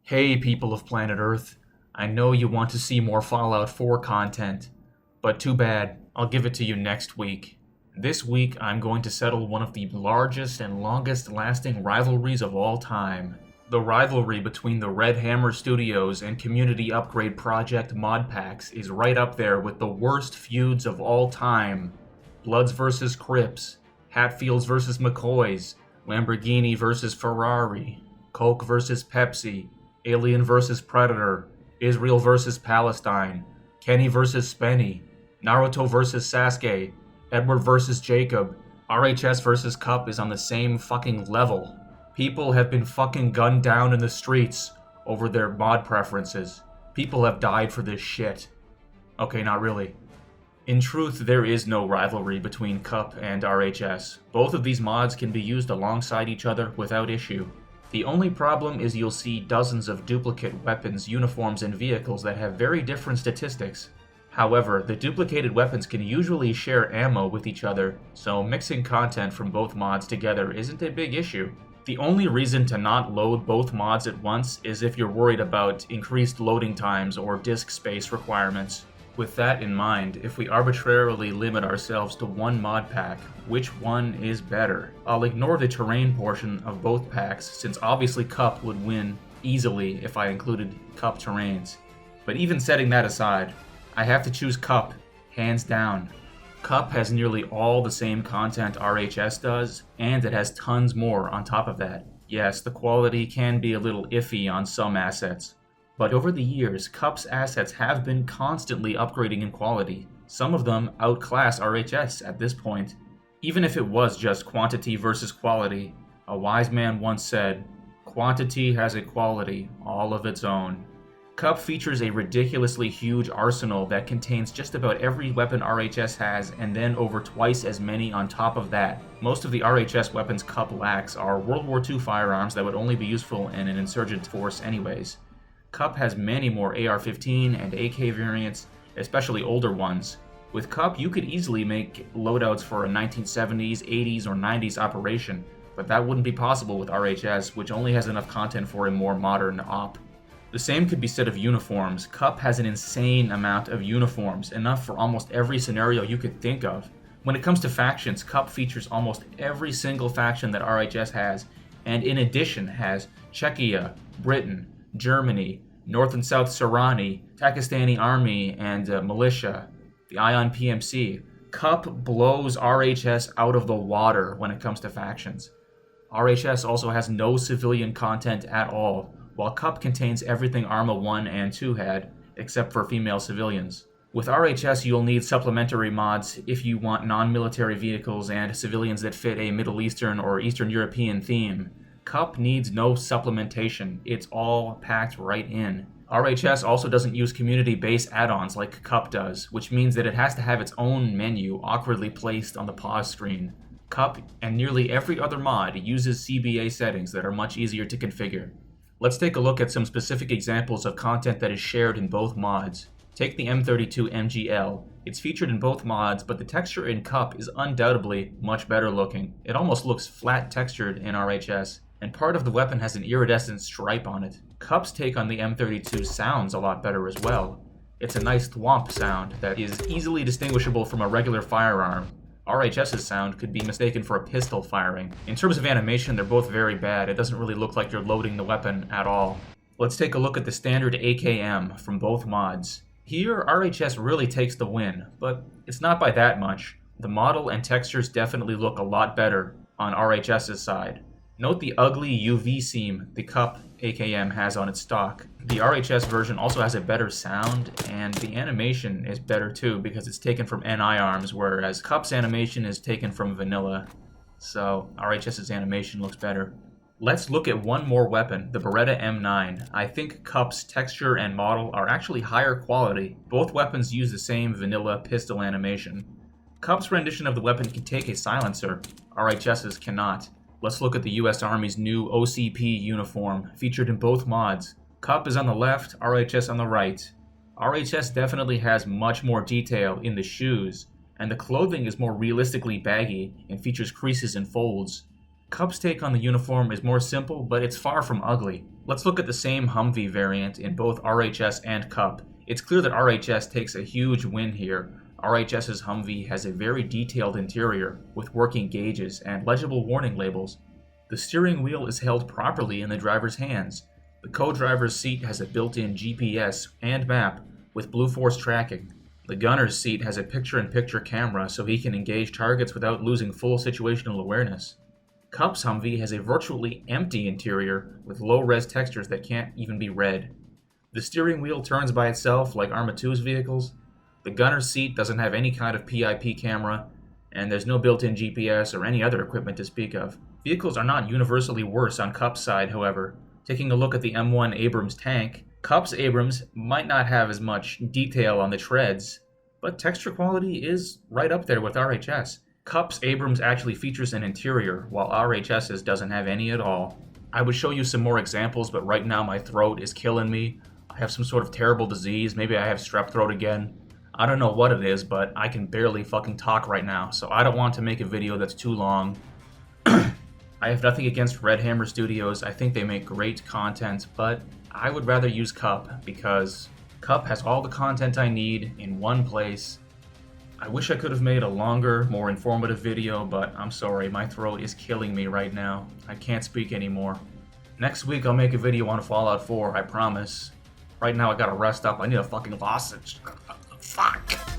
Hey, people of planet Earth. I know you want to see more Fallout 4 content, but too bad, I'll give it to you next week. This week, I'm going to settle one of the largest and longest lasting rivalries of all time. The rivalry between the Red Hammer Studios and Community Upgrade Project mod packs is right up there with the worst feuds of all time. Bloods vs. Crips, Hatfields vs. McCoys, Lamborghini vs. Ferrari, Coke vs. Pepsi, Alien vs. Predator, Israel vs. Palestine, Kenny vs. Spenny, Naruto vs. Sasuke, Edward vs. Jacob, RHS vs. Cup is on the same fucking level. People have been fucking gunned down in the streets over their mod preferences. People have died for this shit. Okay, not really. In truth, there is no rivalry between Cup and RHS. Both of these mods can be used alongside each other without issue. The only problem is you'll see dozens of duplicate weapons, uniforms, and vehicles that have very different statistics. However, the duplicated weapons can usually share ammo with each other, so mixing content from both mods together isn't a big issue. The only reason to not load both mods at once is if you're worried about increased loading times or disk space requirements. With that in mind, if we arbitrarily limit ourselves to one mod pack, which one is better? I'll ignore the terrain portion of both packs, since obviously Cup would win easily if I included Cup terrains. But even setting that aside, I have to choose Cup, hands down. Cup has nearly all the same content RHS does, and it has tons more on top of that. Yes, the quality can be a little iffy on some assets. But over the years, Cup's assets have been constantly upgrading in quality. Some of them outclass RHS at this point. Even if it was just quantity versus quality, a wise man once said, "Quantity has a quality all of its own." Cup features a ridiculously huge arsenal that contains just about every weapon RHS has, and then over twice as many on top of that. Most of the RHS weapons Cup lacks are World War II firearms that would only be useful in an insurgent force anyways. Cup has many more AR-15 and AK variants, especially older ones. With Cup, you could easily make loadouts for a 1970s, 80s, or 90s operation, but that wouldn't be possible with RHS, which only has enough content for a more modern op. The same could be said of uniforms. Cup has an insane amount of uniforms, enough for almost every scenario you could think of. When it comes to factions, Cup features almost every single faction that RHS has, and in addition has Czechia, Britain, Germany, North and South Sorani, Pakistani Army, and militia, the Ion PMC. Cup blows RHS out of the water when it comes to factions. RHS also has no civilian content at all, while Cup contains everything Arma 1 and 2 had, except for female civilians. With RHS, you'll need supplementary mods if you want non-military vehicles and civilians that fit a Middle Eastern or Eastern European theme. Cup needs no supplementation, it's all packed right in. RHS also doesn't use community-based add-ons like Cup does, which means that it has to have its own menu awkwardly placed on the pause screen. Cup and nearly every other mod uses CBA settings that are much easier to configure. Let's take a look at some specific examples of content that is shared in both mods. Take the M32 MGL. It's featured in both mods, but the texture in Cup is undoubtedly much better looking. It almost looks flat textured in RHS, and part of the weapon has an iridescent stripe on it. Cup's take on the M32 sounds a lot better as well. It's a nice thwomp sound that is easily distinguishable from a regular firearm. RHS's sound could be mistaken for a pistol firing. In terms of animation, they're both very bad. It doesn't really look like you're loading the weapon at all. Let's take a look at the standard AKM from both mods. Here, RHS really takes the win, but it's not by that much. The model and textures definitely look a lot better on RHS's side. Note the ugly UV seam the Cup AKM has on its stock. The RHS version also has a better sound, and the animation is better too because it's taken from NI arms, whereas Cup's animation is taken from vanilla. So RHS's animation looks better. Let's look at one more weapon, the Beretta M9. I think Cup's texture and model are actually higher quality. Both weapons use the same vanilla pistol animation. Cup's rendition of the weapon can take a silencer, RHS's cannot. Let's look at the US Army's new OCP uniform, featured in both mods. Cup is on the left, RHS on the right. RHS definitely has much more detail in the shoes, and the clothing is more realistically baggy and features creases and folds. Cup's take on the uniform is more simple, but it's far from ugly. Let's look at the same Humvee variant in both RHS and Cup. It's clear that RHS takes a huge win here. RHS's Humvee has a very detailed interior, with working gauges and legible warning labels. The steering wheel is held properly in the driver's hands. The co-driver's seat has a built-in GPS and map, with Blue Force tracking. The gunner's seat has a picture-in-picture camera so he can engage targets without losing full situational awareness. Cup's Humvee has a virtually empty interior with low-res textures that can't even be read. The steering wheel turns by itself like Arma 2's vehicles. The gunner's seat doesn't have any kind of PIP camera, and there's no built-in GPS or any other equipment to speak of. Vehicles are not universally worse on Cup's side, however. Taking a look at the M1 Abrams tank, Cup's Abrams might not have as much detail on the treads, but texture quality is right up there with RHS. Cup's Abrams actually features an interior, while RHS's doesn't have any at all. I would show you some more examples, but right now my throat is killing me. I have some sort of terrible disease. Maybe I have strep throat again. I don't know what it is, but I can barely fucking talk right now, so I don't want to make a video that's too long. I have nothing against Red Hammer Studios. I think they make great content, but I would rather use Cup because Cup has all the content I need in one place. I wish I could have made a longer, more informative video, but I'm sorry, my throat is killing me right now. I can't speak anymore. Next week I'll make a video on Fallout 4, I promise. Right now I gotta rest up. I need a fucking lozenge. Fuck.